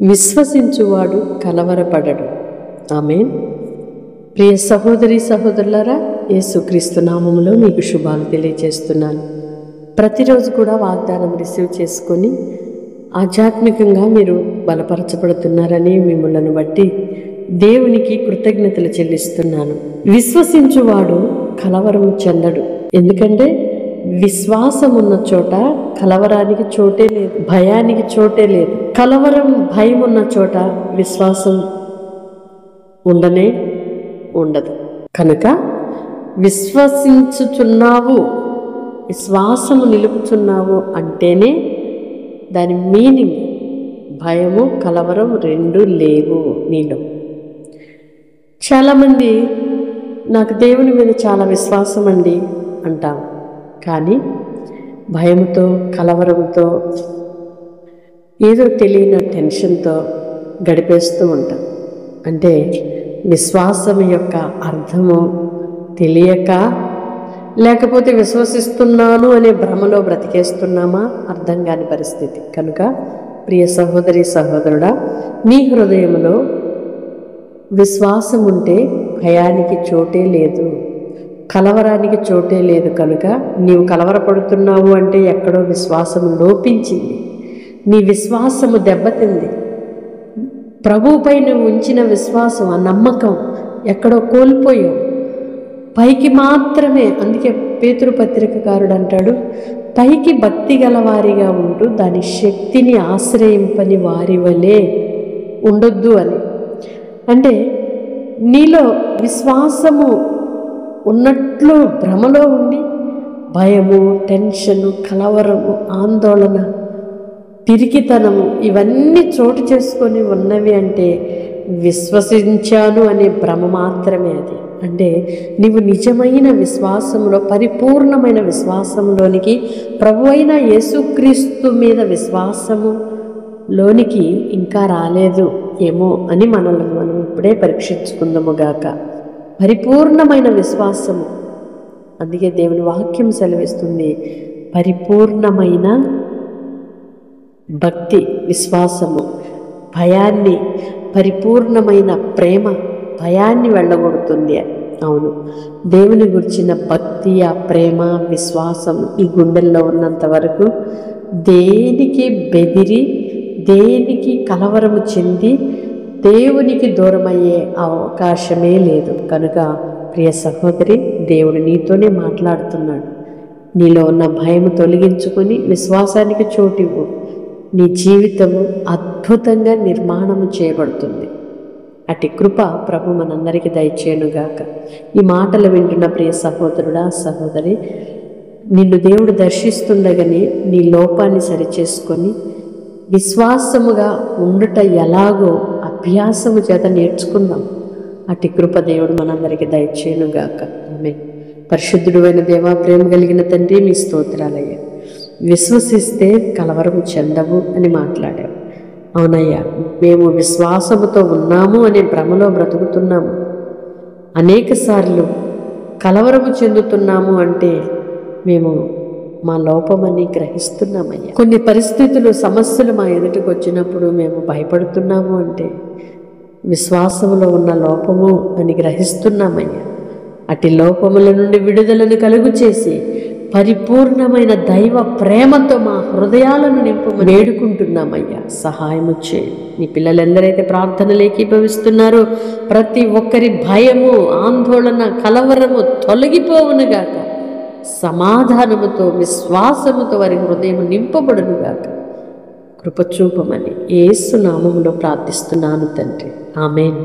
విశ్వసించువాడు కలవరపడడు. ఆమేన్. ప్రియ సహోదరి సహోదరులారా, యేసుక్రీస్తు నామములో మీకు శుభాలు తెలియజేస్తున్నాను. ప్రతిరోజు కూడా వాగ్దానం రిసీవ్ చేసుకొని ఆధ్యాత్మికంగా మీరు బలపరచబడుతున్నారని మిమ్మల్ని బట్టి దేవునికి కృతజ్ఞతలు చెల్లిస్తున్నాను. విశ్వసించువాడు కలవరం చెందడు. ఎందుకంటే విశ్వాసం ఉన్న చోట కలవరానికి చోటే లేదు, భయానికి చోటే లేదు. కలవరం, భయం ఉన్న చోట విశ్వాసం ఉండనే ఉండదు. కనుక విశ్వసించుచున్నావు, విశ్వాసము నిలుపుచున్నావు అంటేనే దాని మీనింగ్ భయము, కలవరం రెండు లేవు నీలో. చాలామంది నాకు దేవుని మీద చాలా విశ్వాసం అండి అంటాం, కానీ భయంతో, కలవరంతో, ఏదో తెలియని టెన్షన్తో గడిపేస్తూ ఉంటాం. అంటే విశ్వాసం యొక్క అర్థము తెలియక, లేకపోతే విశ్వసిస్తున్నాను అనే భ్రమలో బ్రతికేస్తున్నామా అర్థం కాని పరిస్థితి. కనుక ప్రియ సహోదరి సహోదరుడా, నీ హృదయంలో విశ్వాసం ఉంటే భయానికి చోటే లేదు, కలవరానికి చోటే లేదు. కనుక నీవు కలవరపడుతున్నావు అంటే ఎక్కడో విశ్వాసం లోపించింది, నీ విశ్వాసము దెబ్బతింది. ప్రభువుపై నువ్వు ఉంచిన విశ్వాసం, ఆ నమ్మకం ఎక్కడో కోల్పోయావు. పైకి మాత్రమే, అందుకే పేతురు పత్రికకారుడు అంటాడు, పైకి భక్తి గలవారిగా ఉంటూ దాని శక్తిని ఆశ్రయింపని వారి వలె ఉండొద్దు అని. అంటే నీలో విశ్వాసము ఉన్నట్లు భ్రమలో ఉండి భయము, టెన్షను, కలవరము, ఆందోళన, పిరికితనము ఇవన్నీ చోటు చేసుకొని ఉన్నవి అంటే విశ్వసించాను అనే భ్రమ మాత్రమే అది. అంటే నీవు నిజమైన విశ్వాసంలో, పరిపూర్ణమైన విశ్వాసంలోనికి, ప్రభు అయిన యేసుక్రీస్తు మీద విశ్వాసములోనికి ఇంకా రాలేదు ఏమో అని మనల్ని మనం ఇప్పుడే పరీక్షించుకుందాము గాక. పరిపూర్ణమైన విశ్వాసము, అందుకే దేవుని వాక్యం సెలవిస్తుంది, పరిపూర్ణమైన భక్తి, విశ్వాసము భయాన్ని, పరిపూర్ణమైన ప్రేమ భయాన్ని వెళ్ళగొడుతుంది. అవును, దేవుని గురించిన భక్తి, ఆ ప్రేమ, విశ్వాసం ఈ గుండెల్లో ఉన్నంత వరకు దేనికి బెదిరి, దేనికి కలవరము చెంది దేవునికి దూరమయ్యే అవకాశమే లేదు. కనుక ప్రియ సహోదరి, దేవుడు నీతోనే మాట్లాడుతున్నాడు. నీలో ఉన్న భయం తొలగించుకొని విశ్వాసానికి చోటివ్వు. నీ జీవితము అద్భుతంగా నిర్మాణము చేయబడుతుంది. అట్టి కృప ప్రభు మనందరికీ దయచేయునుగాక. ఈ మాటలు వింటున్న ప్రియ సహోదరుడా, సహోదరి, నిన్ను దేవుడు దర్శిస్తుండగానే నీ లోపాన్ని సరిచేసుకొని విశ్వాసముగా ఉండుట ఎలాగో అభ్యాసము చేత నేర్చుకుందాం. అట్టి కృప దేవుడు మనందరికీ దయచేయునుగాక. ఆమేన్. పరిశుద్ధుడు అయిన దేవా, ప్రేమ కలిగిన తండ్రి, మీ స్తోత్రాలయ్యా. విశ్వసిస్తే కలవరము చెందవు అని మాట్లాడావు. అవునయ్యా, మేము విశ్వాసముతో ఉన్నాము అనే భ్రమలో బ్రతుకుతున్నాము. అనేక సార్లు కలవరము చెందుతున్నాము అంటే మేము మా లోపమని గ్రహిస్తున్నామయ్యా. కొన్ని పరిస్థితులు, సమస్యలు మా ఎదుటికి వచ్చినప్పుడు మేము భయపడుతున్నాము అంటే విశ్వాసములో ఉన్న లోపము అని గ్రహిస్తున్నామయ్యా. అటు లోపముల నుండి విడుదలను కలుగు చేసి పరిపూర్ణమైన దైవ ప్రేమతో మా హృదయాలను నింపమని వేడుకుంటున్నామయ్యా. సహాయము చేయండి. నీ పిల్లలందరైతే ప్రార్థనలు ఏకీభవిస్తున్నారో ప్రతి ఒక్కరి భయము, ఆందోళన, కలవరము తొలగిపోవునుగాక. సమాధానముతో, విశ్వాసముతో వారి హృదయం నింపబడునుగాక. కృపచూపమని యేసు నామములో ప్రార్థిస్తున్నాను తండ్రి. ఆమేన్.